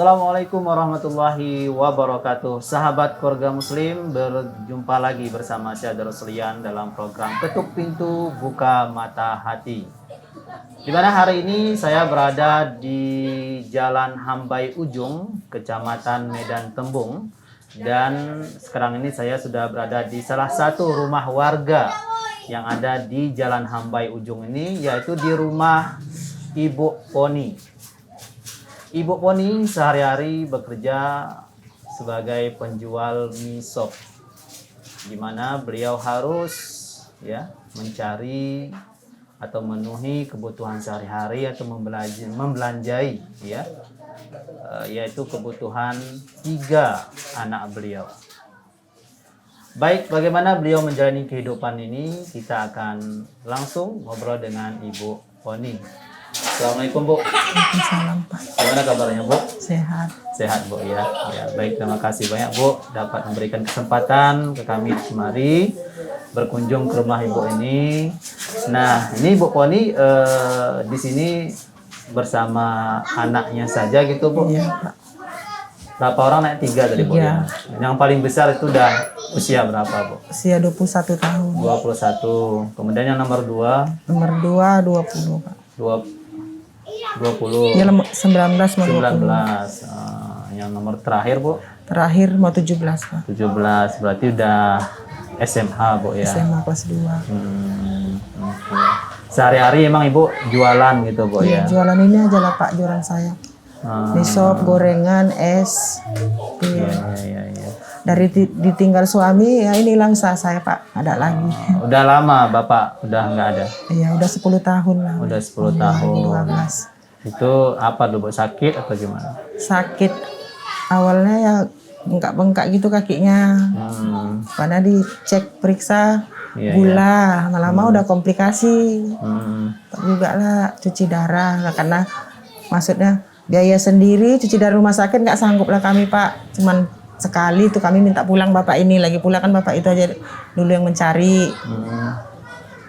Assalamualaikum warahmatullahi wabarakatuh. Sahabat keluarga muslim, berjumpa lagi bersama saya Darus Lian dalam program Ketuk Pintu Buka Mata Hati. Di mana hari ini saya berada di Jalan Hambai Ujung, Kecamatan Medan Tembung. Dan sekarang ini saya sudah berada di salah satu rumah warga yang ada di Jalan Hambai Ujung ini, yaitu di rumah Ibu Poni. Ibu Poni sehari-hari bekerja sebagai penjual mie sop, di mana beliau harus mencari atau memenuhi kebutuhan sehari-hari atau membelanjai yaitu kebutuhan 3 anak beliau. Baik, bagaimana beliau menjalani kehidupan ini, kita akan langsung ngobrol dengan Ibu Poni. Assalamualaikum, Bu. Waalaikumsalam, Pak. Gimana kabarnya, Bu? Sehat. Sehat, Bu, ya. Baik, terima kasih banyak, Bu, dapat memberikan kesempatan ke kami kemari berkunjung ke rumah Ibu ini. Nah, ini Ibu Poni di sini bersama anaknya saja gitu, Bu? Iya, Pak. Berapa orang? Naik 3 tadi, Bu, ya? Yang paling besar itu udah usia berapa, Bu? Usia 21 tahun. 21. Kemudian yang nomor 2? Nomor 2, 20, Pak. 20. Ya, 19 mau 19. Yang nomor terakhir, Bu? Terakhir mau 17, Pak. 17. Berarti udah SMA, Bu, ya? SMA kelas 2. Oke. Sehari-hari emang Ibu jualan gitu, Bu, Iya, ya? jualan ini aja lah, Pak, jualan saya. Mie sop, gorengan, es. Iya. Iya. Dari ditinggal suami, ya ini hilang usaha saya, Pak. Ada lagi. Udah lama Bapak udah nggak ada? Iya, udah 10 tahun lah. Udah 10 tahun. 12. Itu apa dulu, Bu? Sakit atau gimana? Sakit. Awalnya ya bengkak-bengkak gitu kakinya. Karena dicek periksa Iya, gula, lama-lama udah komplikasi. Juga lah cuci darah lah, karena maksudnya biaya sendiri cuci darah rumah sakit nggak sanggup lah kami, Pak. Cuman sekali itu kami minta pulang bapak ini, lagi pula kan bapak itu aja dulu yang mencari.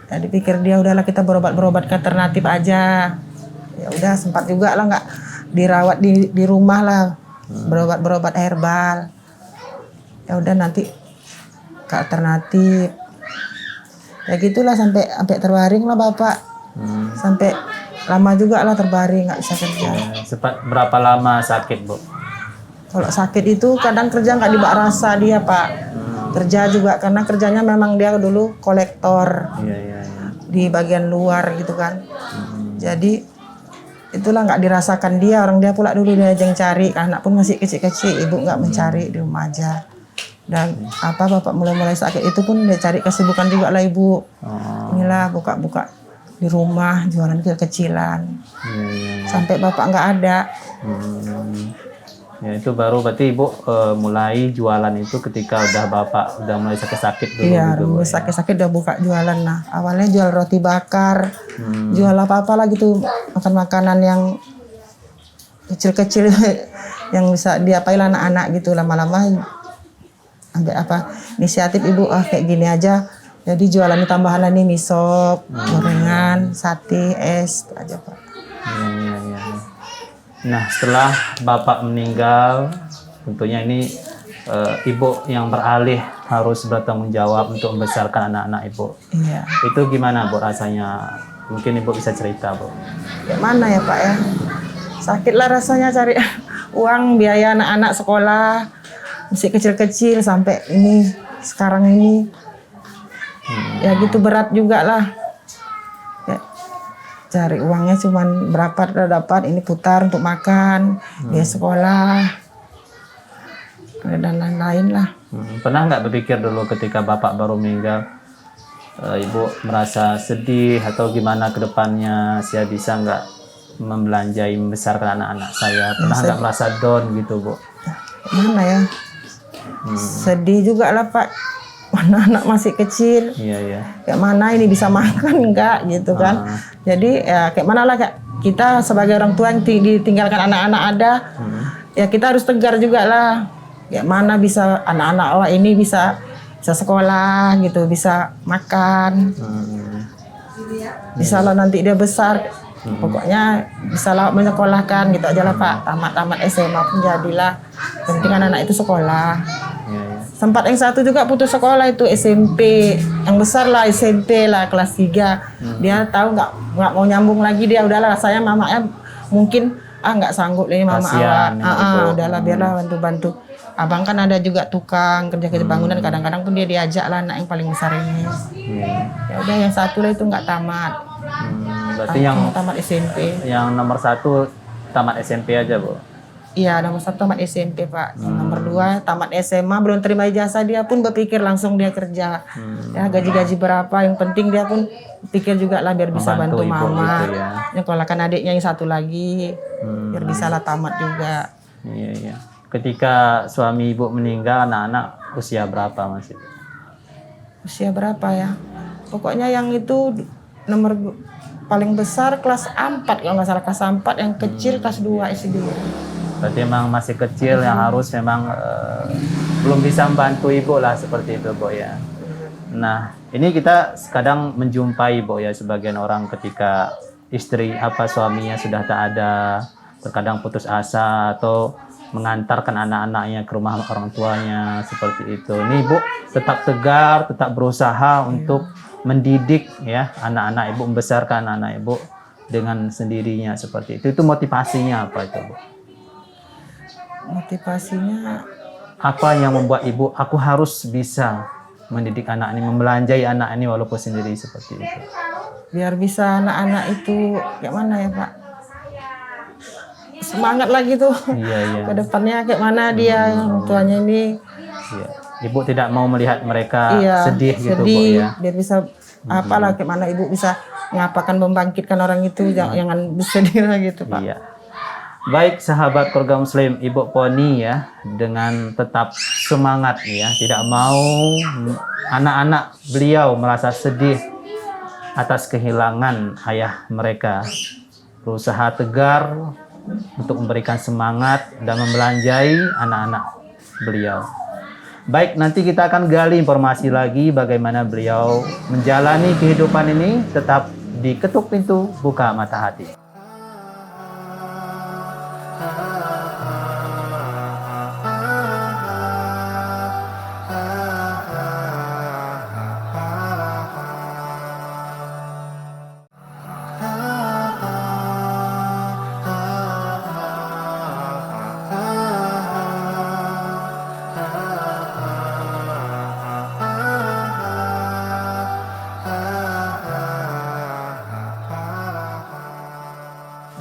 Jadi pikir dia udahlah kita berobat ke alternatif aja. Ya udah sempat juga lah nggak dirawat di rumah lah, berobat herbal. Ya udah nanti ke alternatif. Ya gitulah sampai terbaring lah bapak. Sampai lama juga lah terbaring, nggak bisa kerja. Sempat berapa lama sakit, Bu? Kalau sakit itu kadang kerja nggak dibak rasa dia, Pak. Kerja juga karena kerjanya memang dia dulu kolektor di bagian luar gitu kan. Jadi itulah nggak dirasakan dia, orang dia pula dulu dia yang cari. Anak pun masih kecil-kecil, ibu nggak mencari di rumah aja. Dan bapak mulai sakit itu pun dia cari kesibukan juga lah ibu. Inilah buka-buka di rumah, jualan kecil-kecilan. Sampai bapak nggak ada. Ya itu baru berarti Ibu mulai jualan itu ketika Bapak udah mulai sakit-sakit dulu. Iya, gitu, mulai sakit-sakit udah buka jualan. Nah, awalnya jual roti bakar, jual apa-apa lah gitu, makan-makanan yang kecil-kecil yang bisa diapain anak-anak gitu. Lama-lama ambil inisiatif ibu, kayak gini aja. Jadi jualan tambahan nih mie sop, gorengan, sate, es, itu aja, Pak. Iya. Nah, setelah Bapak meninggal, tentunya ini Ibu yang beralih harus bertanggung jawab untuk membesarkan anak-anak Ibu. Iya. Itu gimana, Bu, rasanya? Mungkin Ibu bisa cerita, Bu. Kayak mana ya, Pak ya? Sakit lah rasanya cari uang biaya anak-anak sekolah, masih kecil-kecil sampai ini sekarang ini. Ya gitu berat juga lah. Cari uangnya cuman berapa dapat, ini putar untuk makan, biaya sekolah, dan lain-lain lah. Pernah nggak berpikir dulu ketika Bapak baru meninggal, Ibu merasa sedih atau gimana ke depannya, saya bisa nggak membelanjai membesarkan anak-anak saya? Pernah nggak merasa down gitu, Bu? Mana ya? Sedih juga lah Pak. Mana anak masih kecil. Iya, iya. Kayak mana ini bisa makan enggak gitu kan. Jadi ya kayak mana lah Kak. Kita sebagai orang tua yang ditinggalkan anak-anak ada. Ya kita harus tegar juga lah. Kayak mana bisa anak-anak awak ini bisa sekolah gitu, bisa makan. Bisa lah nanti dia besar. Pokoknya bisa lah menyekolahkan gitu aja lah Pak. Tamat SMA pun jadilah. Penting anak-anak itu sekolah. Iya, iya. Sempat yang satu juga putus sekolah itu SMP. Yang besar lah SMP lah kelas 3. Dia tahu nggak mau nyambung lagi, dia udahlah saya mamanya mungkin nggak sanggup ini mama Kasian, awak. Udahlah biarlah bantu-bantu. Abang kan ada juga tukang kerja bangunan, kadang-kadang pun dia diajak lah anak yang paling besar ini. Ya udah yang satu lah itu nggak tamat. Berarti yang tamat SMP. yang nomor 1 tamat SMP aja, Bu. Iya, nomor 1 tamat SMP Pak. Nomor 2 tamat SMA, belum terima ijazah dia pun berpikir langsung dia kerja. Ya gaji-gaji berapa, yang penting dia pun pikir juga lah biar bisa Membantu bantu ibu mama. gitu ya. Nyekolahkan adiknya yang satu lagi, biar bisa lah tamat juga. Iya, iya. Ketika suami ibu meninggal, anak-anak usia berapa masih? Usia berapa ya? Pokoknya yang itu nomor paling besar kelas 4 kalau nggak salah, kelas 4, yang kecil kelas 2 SD. Berarti memang masih kecil yang harus memang belum bisa membantu ibu lah seperti itu, Bu ya. Nah, ini kita kadang menjumpai, Bu ya, sebagian orang ketika istri suaminya sudah tak ada, terkadang putus asa atau mengantarkan anak-anaknya ke rumah orang tuanya seperti itu. Ini Ibu tetap tegar, tetap berusaha untuk mendidik ya anak-anak Ibu, membesarkan anak Ibu dengan sendirinya seperti itu. Itu motivasinya apa itu, Bu? Motivasinya apa yang membuat Ibu, aku harus bisa mendidik anak ini, membelanjai anak ini walaupun sendiri seperti itu? biar bisa anak-anak itu kayak mana ya Pak, semangat lagi tuh. Iya, iya. Ke depannya kayak mana dia orang tuanya ini. Iya. Ibu tidak mau melihat mereka Iya, sedih gitu, Bu ya. biar bisa apalah kayak mana ibu bisa ngapakan membangkitkan orang itu, jangan bersedih lah gitu Pak. Iya. Baik sahabat keluarga muslim, Ibu Poni ya dengan tetap semangat ya, tidak mau anak-anak beliau merasa sedih atas kehilangan ayah mereka. Berusaha tegar untuk memberikan semangat dan membelanjai anak-anak beliau. Baik, nanti kita akan gali informasi lagi bagaimana beliau menjalani kehidupan ini, tetap di Ketuk Pintu Buka Mata Hati.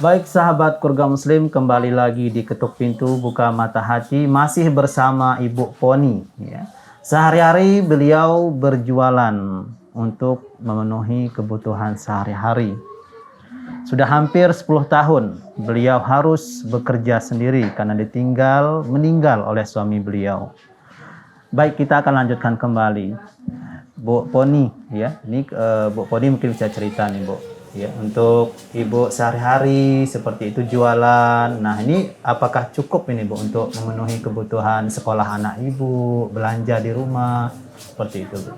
Baik sahabat keluarga muslim, kembali lagi di Ketuk Pintu Buka Mata Hati, masih bersama Ibu Poni ya. Sehari-hari beliau berjualan untuk memenuhi kebutuhan sehari-hari. Sudah hampir 10 tahun beliau harus bekerja sendiri karena meninggal oleh suami beliau. Baik, kita akan lanjutkan kembali. Bu Poni ya. Ini Bu Poni mungkin bisa cerita nih, Bu. Ya, untuk Ibu sehari-hari seperti itu jualan. Nah, ini apakah cukup ini, Bu, untuk memenuhi kebutuhan sekolah anak Ibu, belanja di rumah, seperti itu, Bu?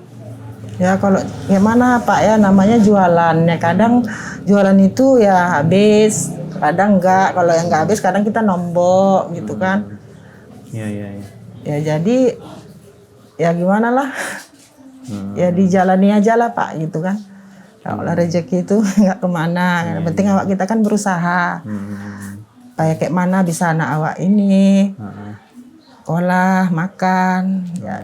Ya kalau gimana Pak ya, namanya jualan ya, kadang jualan itu ya habis, kadang enggak. Kalau yang enggak habis kadang kita nombok gitu kan. Iya, iya, iya. Ya jadi ya gimana lah. Ya dijalani aja lah Pak gitu kan. Kalau rezeki itu nggak kemana, yang penting awak kita kan berusaha. Kayak mana bisa anak awak ini, sekolah, makan. Ya.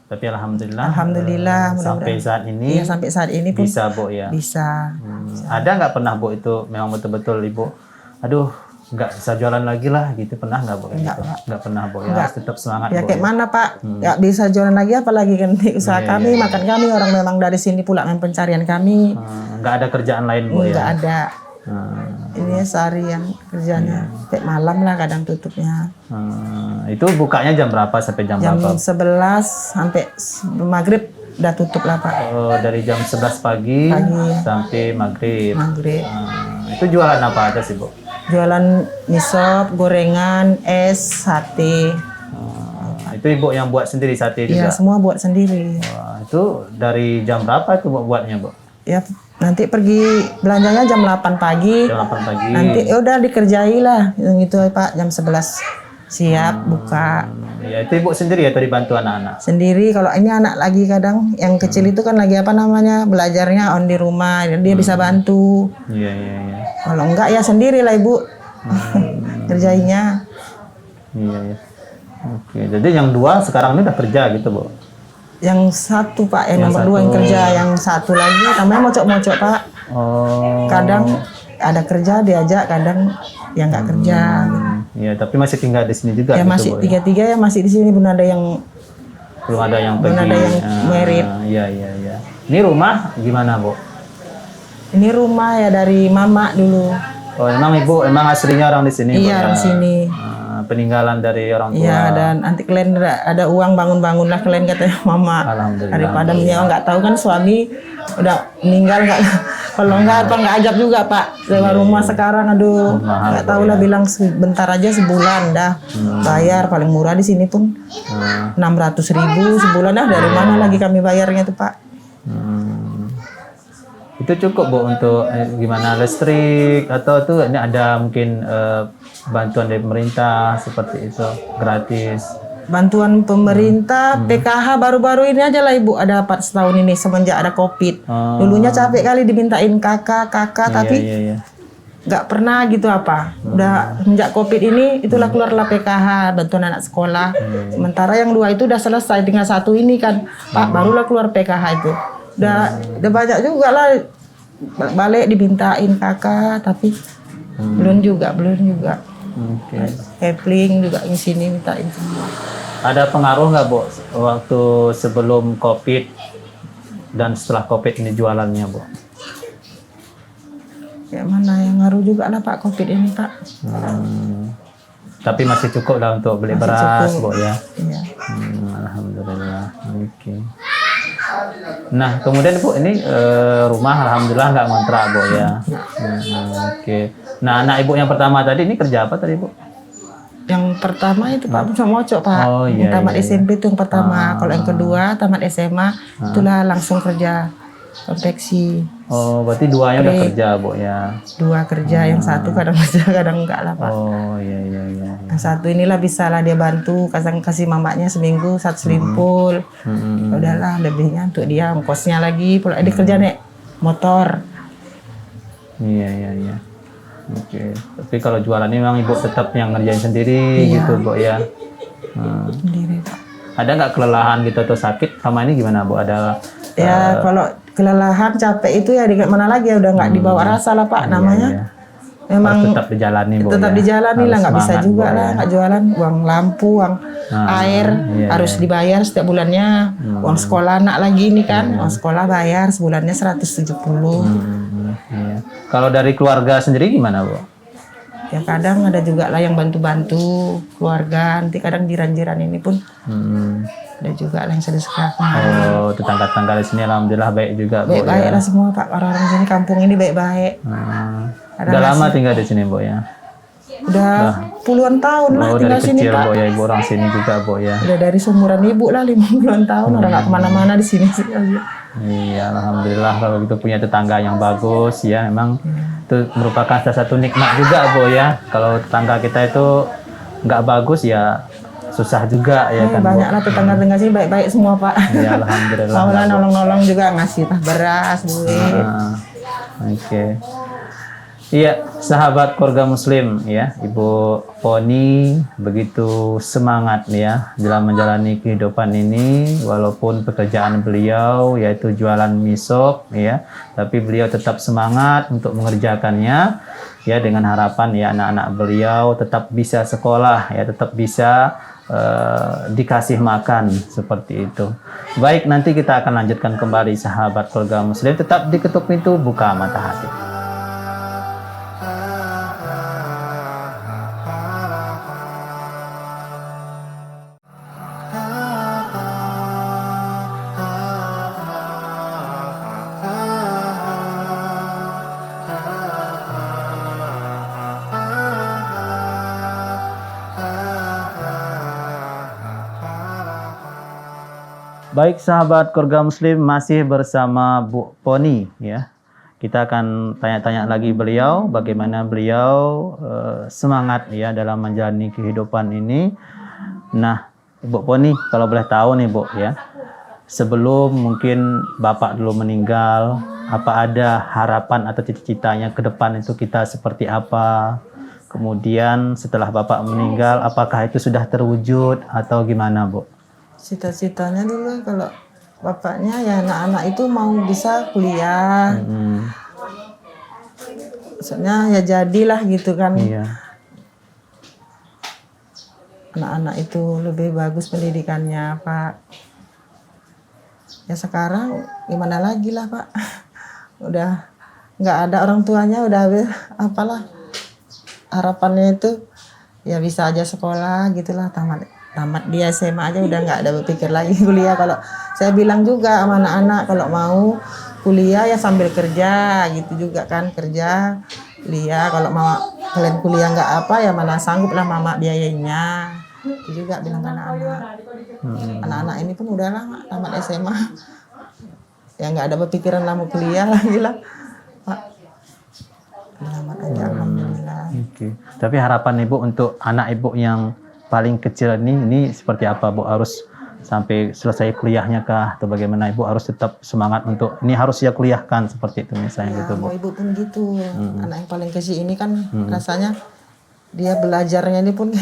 Tapi alhamdulillah sampai saat ini, iya, sampai saat ini pun bisa, Bu ya. Bisa. Ada nggak pernah, Bu, itu memang betul-betul Ibu, aduh nggak bisa jualan lagi lah gitu, pernah nggak, Bu? Nggak pernah, Bu ya. Harus tetap semangat, Ya Bu, kayak ya. mana Pak, nggak bisa jualan lagi apalagi kan usaha kami, makan kami, orang memang dari sini pula yang pencarian kami. Nggak ada kerjaan lain, Bu ya? Nggak ada. Ini sehari yang kerjanya kayak malam lah kadang tutupnya. Itu bukanya jam berapa sampai jam Jam berapa? 11 sampai maghrib udah tutup lah Pak. Oh, dari jam 11 pagi, sampai maghrib. Maghrib. Itu jualan apa aja sih, Bu? Jualan misop, gorengan, es, sate. Itu Ibu yang buat sendiri sate Iya, juga? semua buat sendiri. Wah, itu dari jam berapa itu buatnya, Bu? Ya nanti pergi belanjanya jam 8 pagi. Jam 8 pagi. Nanti ya udah dikerjai lah yang itu Pak, jam 11 siap buka. Ya, itu Ibu sendiri atau dibantu anak-anak? Sendiri. Kalau ini anak lagi kadang yang kecil itu kan lagi apa namanya belajarnya on di rumah, dia bisa bantu. Iya, iya, iya. Kalau enggak ya sendiri lah Ibu kerjainya. Iya, iya. Oke, jadi yang 2 sekarang ini udah kerja gitu, Bu? Yang satu Pak, yang Yang nomor 2 yang satu. kerja, yang satu lagi namanya mocok-mocok Pak. Oh. Kadang ada kerja diajak, kadang yang nggak kerja. Iya, tapi masih tinggal di sini juga Ya gitu, masih Bu, ya? tiga-tiga ya masih di sini, belum ada yang Belum ada yang belum pergi. ada yang merit. Iya, iya, iya. Ini rumah gimana, Bu? Ini rumah ya dari mama dulu. Oh, emang Ibu emang aslinya orang di sini, Bu, Iya ya? orang sini. Peninggalan dari orang tua. Iya dan nanti kalian ada uang bangun-bangunlah kalian katanya mama. Alhamdulillah. Daripada menyewa nggak tahu kan suami udah meninggal nggak. Kalau nggak apa nggak ajab juga Pak. Sewa rumah sekarang aduh Mahal, nggak tahu lah bilang sebentar aja sebulan dah bayar paling murah di sini pun 600.000 sebulan dah dari mana lagi kami bayarnya tuh Pak. Itu cukup, Bu, untuk gimana listrik atau tuh ini ada mungkin bantuan dari pemerintah seperti itu gratis? Bantuan pemerintah PKH baru-baru ini aja lah Ibu ada dapat setahun ini semenjak ada COVID. Dulunya capek kali dimintain kakak tapi Iya, iya. nggak pernah gitu apa. Udah sejak COVID ini itulah keluarlah PKH bantuan anak sekolah. Sementara yang 2 itu udah selesai, tinggal 1 ini kan Pak barulah keluar PKH itu. Udah banyak juga lah balik dimintain kakak tapi belum juga. Oke. Kepling juga di sini mintain semua. Ada pengaruh nggak, Bu, waktu sebelum COVID dan setelah COVID ini jualannya, Bu? Ya mana yang ngaruh juga lah Pak COVID ini Pak. Tapi masih cukup lah untuk beli Masih beras, cukup. Bu, ya? Iya. Alhamdulillah. Oke. Nah, kemudian Bu, ini rumah alhamdulillah nggak ngontrak, Bu, ya? Oke. Nah, anak Ibu yang pertama tadi ini kerja apa tadi, Bu? Yang pertama itu Pak cuma mocok Pak. Oh, iya, Yang tamat iya, iya. SMP itu yang pertama. Kalau yang kedua tamat SMA itulah langsung kerja konveksi. Oh, berarti 2-nya udah kerja, Bu, ya? 2 kerja, yang satu kadang kerja kadang enggak lah Pak. Oh, iya, iya, iya. Yang satu inilah bisa lah dia bantu, kadang kasih mamanya seminggu 1 selimpul. Ya udahlah lebihnya untuk dia ongkosnya lagi. Pula dia kerja nek motor. Iya, iya, iya. Oke. Tapi kalau jualan ini memang Ibu tetap yang ngerjain sendiri gitu, Bu, ya? Sendiri Pak. Ada nggak kelelahan gitu atau sakit? Sama ini gimana, Bu? Ada Ya kalau kelelahan capek itu ya di mana lagi ya udah nggak dibawa rasa lah Pak namanya. iya. Memang Harus tetap dijalani, Bu, tetap ya? dijalani lah Harus nggak bisa semangat, juga Bu, lah ya? nggak jualan uang lampu uang air iya, harus dibayar setiap bulannya uang sekolah anak lagi ini kan uang sekolah bayar sebulannya 170. Iya. Kalau dari keluarga sendiri gimana, Bu? Ya kadang ada juga lah yang bantu-bantu keluarga nanti kadang jiran-jiran ini pun ada juga lah yang sedekah. Oh, tetangga-tetangga di sini alhamdulillah baik juga, Bu, Baik-baik ya? lah semua Pak orang-orang sini kampung ini baik-baik. Udah lama tinggal di sini, Bu, ya? Udah puluhan tahun lah Oh, dari tinggal sini kecil, Pak. Bu, ya? Ibu orang sini juga, Bu, ya? Udah dari seumuran ibu lah 50 tahun orang nggak kemana-mana di sini sih aja. Iya, alhamdulillah kalau gitu punya tetangga yang bagus, ya. Memang itu merupakan salah satu nikmat juga, Bu, ya. Kalau tetangga kita itu nggak bagus, ya susah juga, ya kan, Bu? Banyak lah tetangga-tetangga sini baik-baik semua Pak. Ya, alhamdulillah. Alhamdulillah nolong-nolong juga ngasih beras, duit. Oke. Iya, sahabat keluarga muslim, ya, Ibu Poni begitu semangat, ya, dalam menjalani kehidupan ini, walaupun pekerjaan beliau yaitu jualan mie sop, ya, tapi beliau tetap semangat untuk mengerjakannya, ya, dengan harapan ya anak-anak beliau tetap bisa sekolah, ya, tetap bisa dikasih makan seperti itu. Baik, nanti kita akan lanjutkan kembali sahabat keluarga muslim, tetap di Ketuk Pintu Buka Mata Hati. Baik sahabat keluarga muslim, masih bersama Bu Poni ya. Kita akan tanya-tanya lagi beliau bagaimana beliau semangat ya dalam menjalani kehidupan ini. Nah, Bu Poni kalau boleh tahu nih Bu ya. Sebelum mungkin Bapak dulu meninggal, apa ada harapan atau cita-citanya ke depan itu kita seperti apa? Kemudian setelah Bapak meninggal, apakah itu sudah terwujud atau gimana, Bu? Cita-citanya dulu kalau bapaknya ya anak-anak itu mau bisa kuliah. Maksudnya ya jadilah gitu kan. Iya. Anak-anak itu lebih bagus pendidikannya, Pak. Ya sekarang gimana lagi lah, Pak. Udah nggak ada orang tuanya, udah apalah. Harapannya itu ya bisa aja sekolah gitulah, tamat dia SMA aja udah nggak ada berpikir lagi kuliah. Kalau saya bilang juga sama anak-anak kalau mau kuliah ya sambil kerja gitu juga kan, kerja kuliah. Kalau mau kalian kuliah nggak apa ya mana sanggup lah mama biayainya. Itu juga bilang anak-anak. Anak-anak ini pun udah lama tamat SMA ya nggak ada berpikiran lah mau kuliah lagi lah, Pak. Selamat aja, alhamdulillah. Oke. Tapi harapan Ibu untuk anak Ibu yang paling kecil ini seperti apa, Bu? Harus sampai selesai kuliahnya kah atau bagaimana? Ibu harus tetap semangat untuk ini harus ya kuliahkan seperti itu misalnya Ya, gitu, Bu. mau ibu pun gitu. Anak yang paling kecil ini kan rasanya dia belajarnya ini pun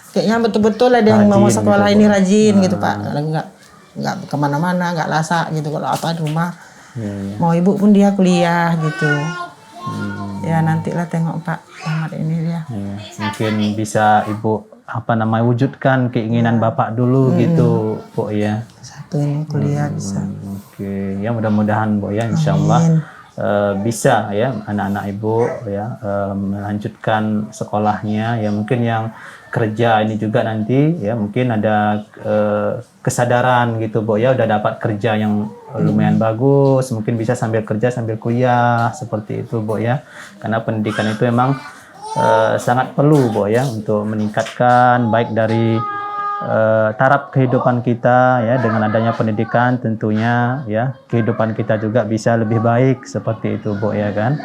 kayaknya betul-betul ada yang mau Rajin sekolah gitu, ini Bu. rajin gitu, Pak. Nggak kemana-mana, nggak lasak gitu kalau apa di rumah. Iya. Mau ibu pun dia kuliah gitu. Ya nantilah tengok Pak tamat ini dia. Iya. Mungkin bisa Ibu wujudkan keinginan Bapak dulu gitu, Bu ya. Satu ini kuliah bisa. Oke, ya mudah-mudahan Bu ya, insyaallah bisa ya anak-anak Ibu ya melanjutkan sekolahnya ya. Mungkin yang kerja ini juga nanti ya mungkin ada kesadaran gitu Bu ya, udah dapat kerja yang lumayan bagus, mungkin bisa sambil kerja sambil kuliah seperti itu Bu ya. Karena pendidikan itu emang sangat perlu Bu ya untuk meningkatkan baik dari taraf kehidupan kita ya. Dengan adanya pendidikan tentunya ya kehidupan kita juga bisa lebih baik seperti itu Bu ya kan.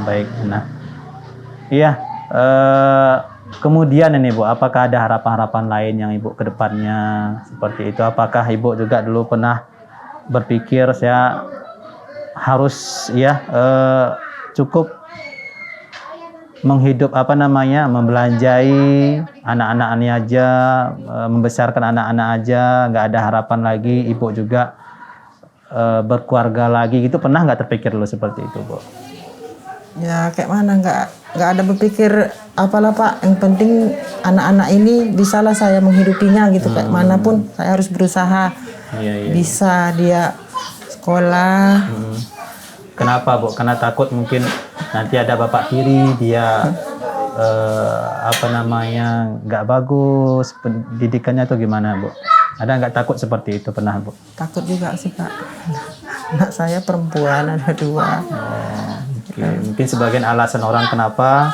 Baik. Nah iya kemudian ini Bu, apakah ada harapan-harapan lain yang Ibu ke depannya seperti itu? Apakah Ibu juga dulu pernah berpikir saya harus ya cukup menghidup membelanjai anak-anak ini aja, membesarkan anak-anak aja, nggak ada harapan lagi Ibu juga berkeluarga lagi gitu, pernah nggak terpikir dulu seperti itu Bu? Ya kayak mana nggak ada berpikir apalah Pak, yang penting anak-anak ini bisalah saya menghidupinya gitu. Kayak manapun saya harus berusaha. Iya. Bisa dia sekolah. Kenapa Bu? Karena takut mungkin nanti ada bapak tiri dia nggak bagus pendidikannya atau gimana Bu? Ada nggak takut seperti itu pernah Bu? Takut juga sih Pak. Anak saya perempuan ada 2. Oke. Mungkin sebagian alasan orang kenapa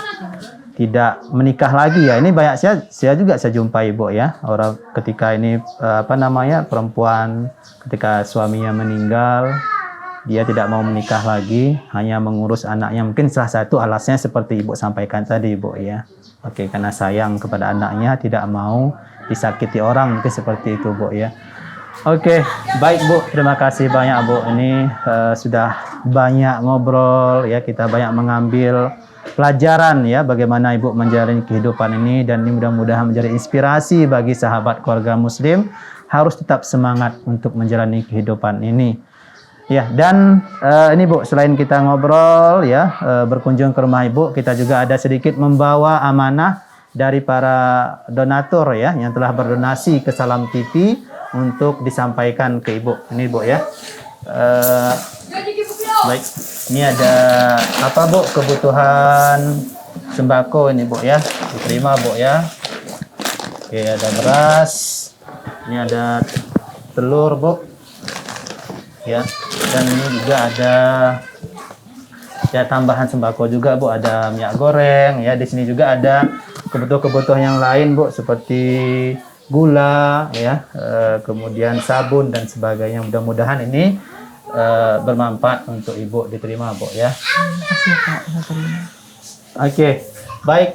tidak menikah lagi ya. Ini banyak saya juga saya jumpai Bu ya. Orang ketika ini perempuan ketika suaminya meninggal dia tidak mau menikah lagi, hanya mengurus anaknya. Mungkin salah satu alasannya seperti Ibu sampaikan tadi Bu ya. Oke, karena sayang kepada anaknya, tidak mau disakiti orang, mungkin seperti itu Bu ya. Oke, baik Bu, terima kasih banyak Bu. Ini sudah banyak ngobrol ya, kita banyak mengambil pelajaran ya bagaimana Ibu menjalani kehidupan ini, dan ini mudah-mudahan menjadi inspirasi bagi sahabat keluarga muslim harus tetap semangat untuk menjalani kehidupan ini. Ya, dan ini Bu, selain kita ngobrol ya, berkunjung ke rumah Ibu, kita juga ada sedikit membawa amanah dari para donatur ya yang telah berdonasi ke Salam TV untuk disampaikan ke Ibu. Ini Bu ya. Baik, ini ada apa Bu? Kebutuhan sembako ini Bu ya. Diterima Bu ya. Oke, ada beras. Ini ada telur Bu. Ya. Dan ini juga ada ya tambahan sembako juga Bu, ada minyak goreng ya. Di sini juga ada kebutuhan yang lain Bu, seperti gula, ya, kemudian sabun dan sebagainya. Mudah-mudahan ini bermanfaat untuk Ibu diterima, Bu, ya. Makasih Pak, saya terima. Oke, baik,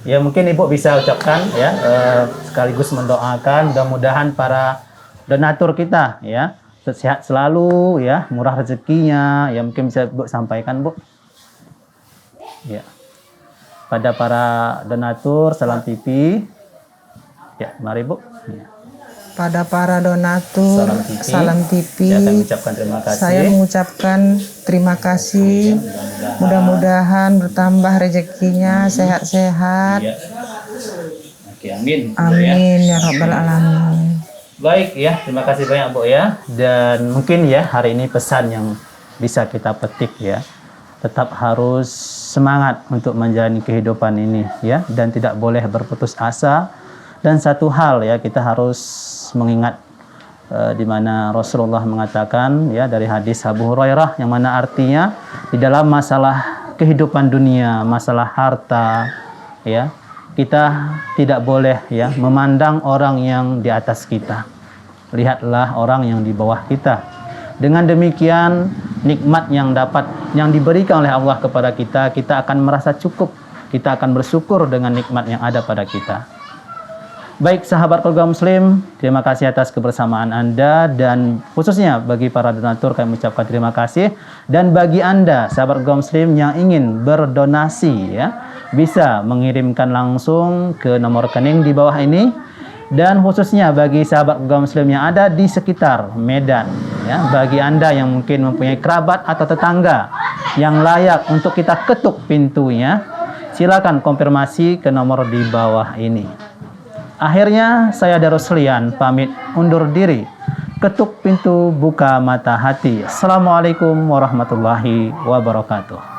ya mungkin Ibu bisa ucapkan ya, sekaligus mendoakan mudah-mudahan para donatur kita ya sehat selalu ya, murah rezekinya, ya mungkin bisa Ibu sampaikan, Bu. Ya. Pada para donatur Salam TV. Ya, mari Bu. Ya. Pada para donatur Salam TV, Ya, kami ucapkan terima kasih. saya mengucapkan terima kasih. Mudah-mudahan bertambah rezekinya, sehat-sehat. Ya. Oke, amin. Amin ya Rabbal Alamin. Baik ya, terima kasih banyak Bu ya. Dan mungkin ya hari ini pesan yang bisa kita petik ya. Tetap harus semangat untuk menjalani kehidupan ini ya, dan tidak boleh berputus asa. Dan satu hal ya, kita harus mengingat di mana Rasulullah mengatakan ya dari hadis Abu Hurairah, yang mana artinya di dalam masalah kehidupan dunia, masalah harta ya, kita tidak boleh ya memandang orang yang di atas kita. Lihatlah orang yang di bawah kita. Dengan demikian nikmat yang diberikan oleh Allah kepada kita, kita akan merasa cukup. Kita akan bersyukur dengan nikmat yang ada pada kita. Baik sahabat keluarga muslim, terima kasih atas kebersamaan Anda, dan khususnya bagi para donatur kami ucapkan terima kasih. Dan bagi Anda sahabat keluarga muslim yang ingin berdonasi ya, bisa mengirimkan langsung ke nomor rekening di bawah ini. Dan khususnya bagi sahabat keluarga muslim yang ada di sekitar Medan ya, bagi Anda yang mungkin mempunyai kerabat atau tetangga yang layak untuk kita ketuk pintunya, silakan konfirmasi ke nomor di bawah ini. Akhirnya saya Daruslian pamit undur diri. Ketuk pintu, buka mata hati. Assalamualaikum warahmatullahi wabarakatuh.